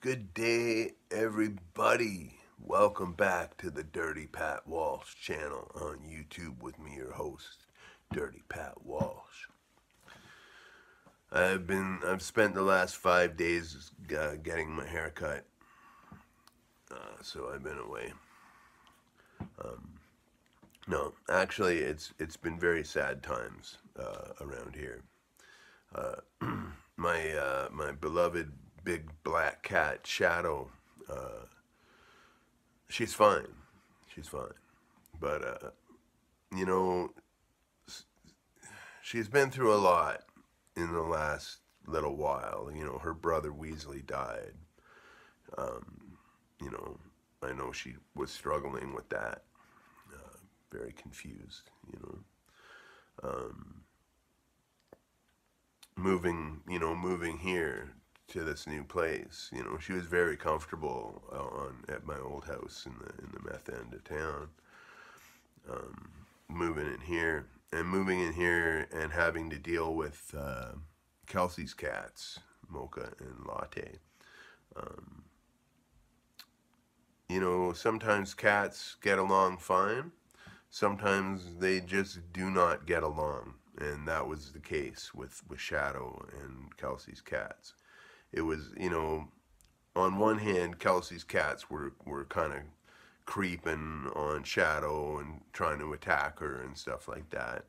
Good day, everybody. Welcome back to the Dirty Pat Walsh channel on YouTube with me, your host, Dirty Pat Walsh. I've spent the last 5 days getting my hair cut, so I've been away. No, actually, it's been very sad times around here. My beloved big black cat Shadow, she's fine. She's fine. But, you know, she's been through a lot in the last little while. You know, her brother Weasley died. You know, I know she was struggling with that. Very confused, you know. Moving here to this new place. You know, she was very comfortable at my old house in the meth end of town. Moving in here and having to deal with Kelsey's cats, Mocha and Latte. You know, sometimes cats get along fine. Sometimes they just do not get along. And that was the case with Shadow and Kelsey's cats. It was, you know, on one hand, Kelsey's cats were kind of creeping on Shadow and trying to attack her and stuff like that.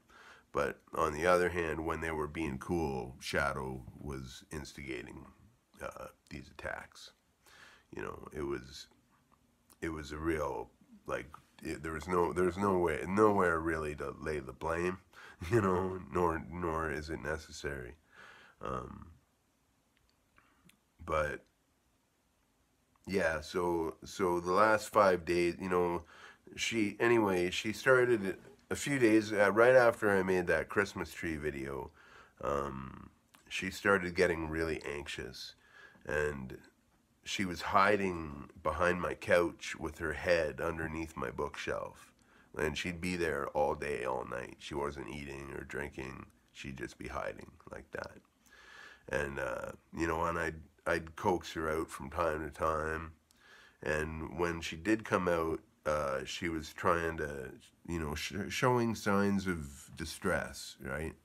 But on the other hand, when they were being cool, Shadow was instigating these attacks. You know, it was a real, like, there was nowhere really to lay the blame, you know, nor is it necessary. But yeah, so the last 5 days, you know, she started it a few days right after I made that Christmas tree video. She started getting really anxious, and she was hiding behind my couch with her head underneath my bookshelf. And she'd be there all day, all night. She wasn't eating or drinking. She'd just be hiding like that. And, you know, and I'd coax her out from time to time. And when she did come out, she was trying to, you know, showing signs of distress, right?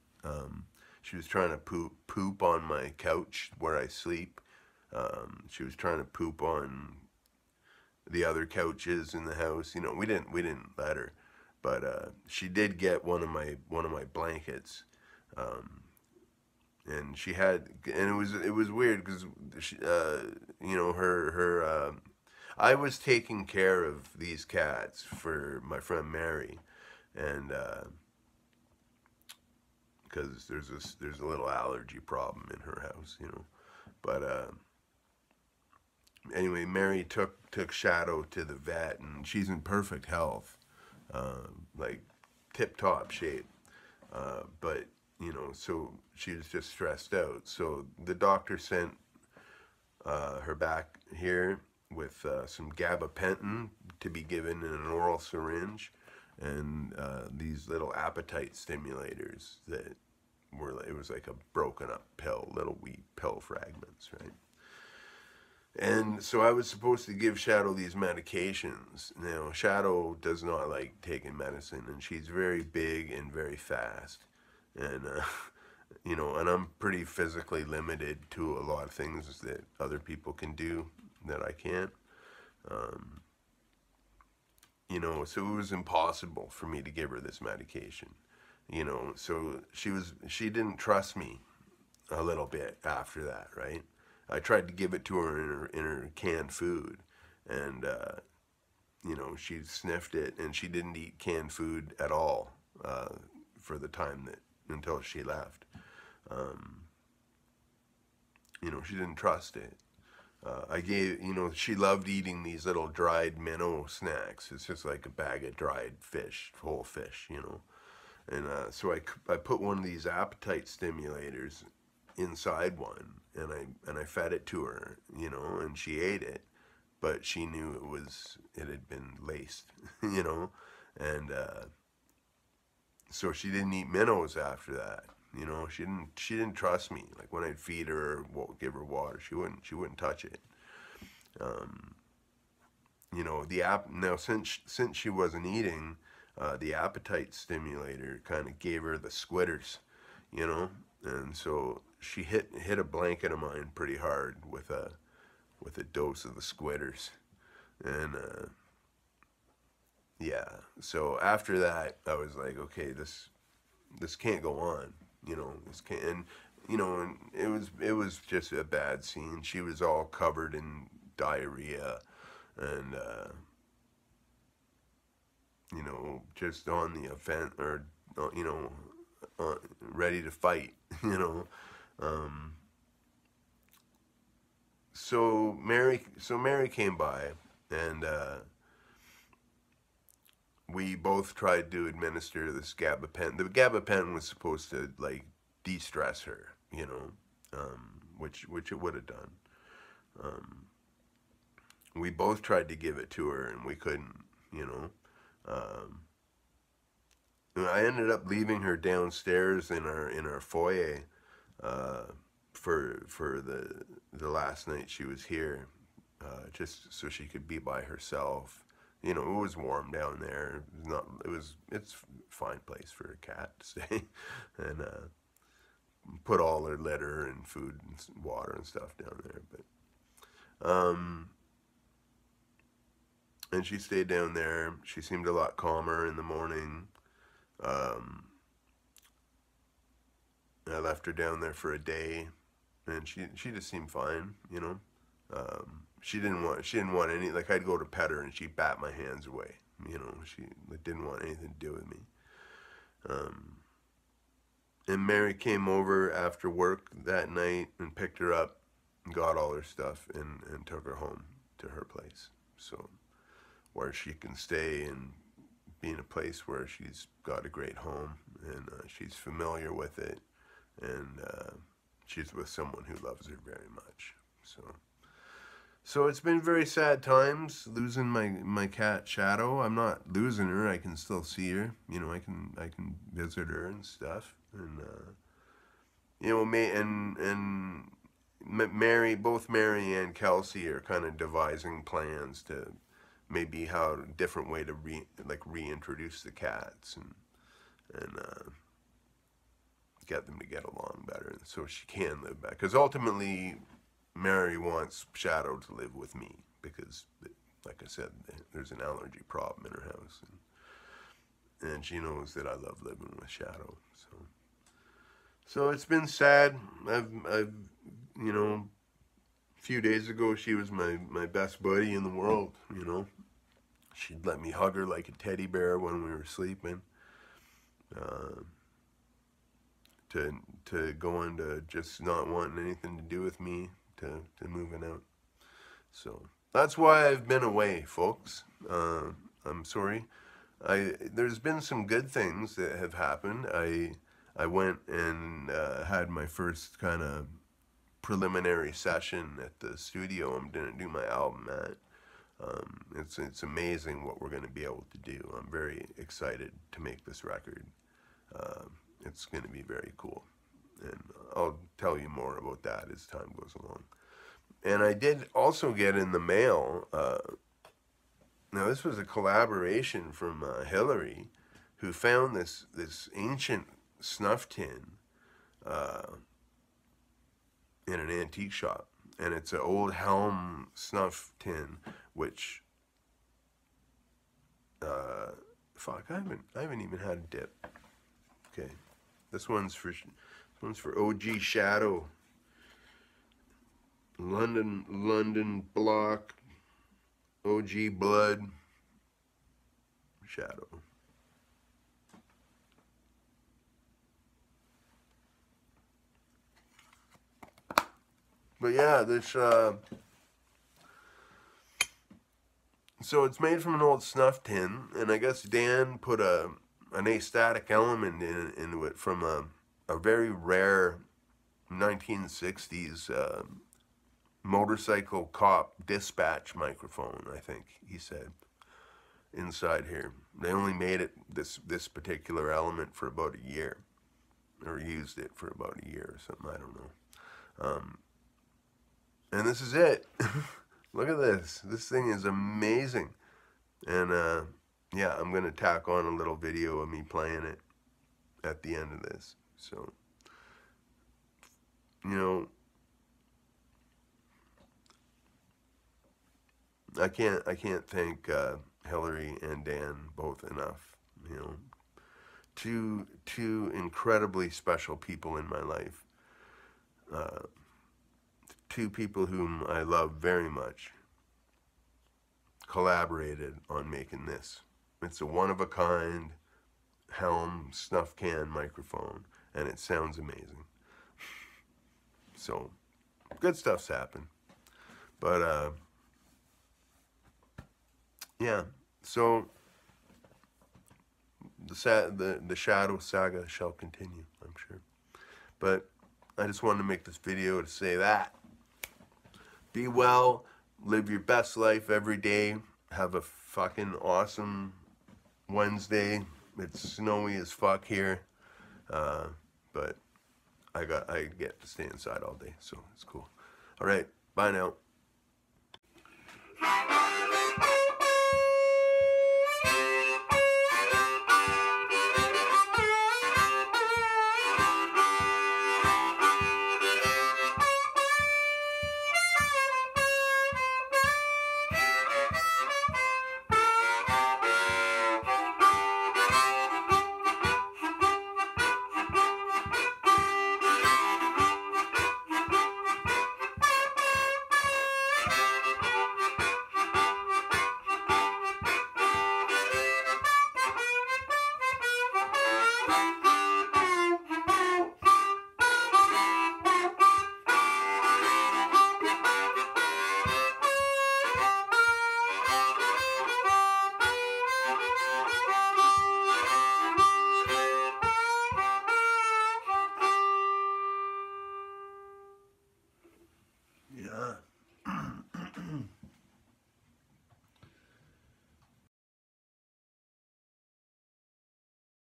She was trying to poop on my couch where I sleep. She was trying to poop on the other couches in the house. You know, we didn't let her, but she did get one of my blankets, and she had, and it was weird because you know, I was taking care of these cats for my friend Mary, and because there's a little allergy problem in her house, you know, but anyway, Mary took Shadow to the vet, and she's in perfect health, like tip-top shape. But, you know, so she was just stressed out. So the doctor sent her back here with some gabapentin to be given in an oral syringe, and these little appetite stimulators that it was like a broken up pill, little wee pill fragments, right? And so I was supposed to give Shadow these medications. Now, Shadow does not like taking medicine, and she's very big and very fast. And, you know, and I'm pretty physically limited to a lot of things that other people can do that I can't. You know, so it was impossible for me to give her this medication. You know, so she didn't trust me a little bit after that, right? I tried to give it to her in her canned food, and you know, she sniffed it, and she didn't eat canned food at all for the time until she left. You know, she didn't trust it. You know, she loved eating these little dried minnow snacks. It's just like a bag of dried fish, whole fish, you know. And so I put one of these appetite stimulators inside one, and I fed it to her, you know, and she ate it, but she knew it had been laced, you know, and so she didn't eat minnows after that. You know, she didn't trust me. Like when I'd feed her or give her water, she wouldn't touch it. You know, now since she wasn't eating, the appetite stimulator kind of gave her the squitters, you know, and so she hit a blanket of mine pretty hard with a dose of the squitters, and yeah. So after that, I was like, okay, this can't go on, you know, this can't, and you know, and it was just a bad scene. She was all covered in diarrhea, and you know, just on the offense, or you know, ready to fight, you know. Um, so Mary came by, and we both tried to administer this gabapentin. The gabapentin was supposed to like de-stress her, you know, which it would have done. Um, we both tried to give it to her, and we couldn't, you know. Um, I ended up leaving her downstairs in our foyer uh, for the last night she was here, just so she could be by herself. You know, it was warm down there. It's a fine place for a cat to stay, and put all her litter and food and water and stuff down there. But and she stayed down there. She seemed a lot calmer in the morning. Um, I left her down there for a day, and she just seemed fine, you know. She didn't want any, like, I'd go to pet her and she'd bat my hands away, you know. She like, didn't want anything to do with me. Um, and Mary came over after work that night and picked her up, and got all her stuff, and took her home to her place. So where she can stay and be in a place where she's got a great home, and she's familiar with it, and she's with someone who loves her very much. So it's been very sad times losing my cat Shadow. I'm not losing her. I can still see her. You know, I can visit her and stuff. And you know, both Mary and Kelsey are kind of devising plans to maybe how a different way to reintroduce the cats, and get them to get along better, so she can live back. Because ultimately, Mary wants Shadow to live with me because, like I said, there's an allergy problem in her house, and she knows that I love living with Shadow. So it's been sad. I've you know, a few days ago she was my best buddy in the world. You know, she'd let me hug her like a teddy bear when we were sleeping. Uh, to going to just not wanting anything to do with me, to moving out. So that's why I've been away, folks. I'm sorry. There's been some good things that have happened. I went and had my first kind of preliminary session at the studio I'm going to do my album at. It's amazing what we're going to be able to do. I'm very excited to make this record. It's going to be very cool, and I'll tell you more about that as time goes along. And I did also get in the mail, now this was a collaboration from Hillary, who found this ancient snuff tin in an antique shop, and it's an old Helm snuff tin, which fuck, I haven't even had a dip. Okay, this one's for OG Shadow, London Block, OG Blood, Shadow. But yeah, this so it's made from an old snuff tin, and I guess Dan put an astatic element into it from a very rare 1960s motorcycle cop dispatch microphone, I think he said, inside here. They only made it this particular element for about a year, or used it for about a year or something, I don't know. And this is it. Look at this. This thing is amazing. And yeah, I'm gonna tack on a little video of me playing it at the end of this. So, you know, I can't thank Hillary and Dan both enough. You know, two incredibly special people in my life. Uh, Two people whom I love very much collaborated on making this. It's a one-of-a-kind Helm snuff can microphone, and it sounds amazing. So, good stuff's happened. But, yeah, so the Shadow Saga shall continue, I'm sure. But I just wanted to make this video to say that. Be well, live your best life every day, have a fucking awesome Wednesday. It's snowy as fuck here, but I get to stay inside all day, so it's cool. All right, bye now.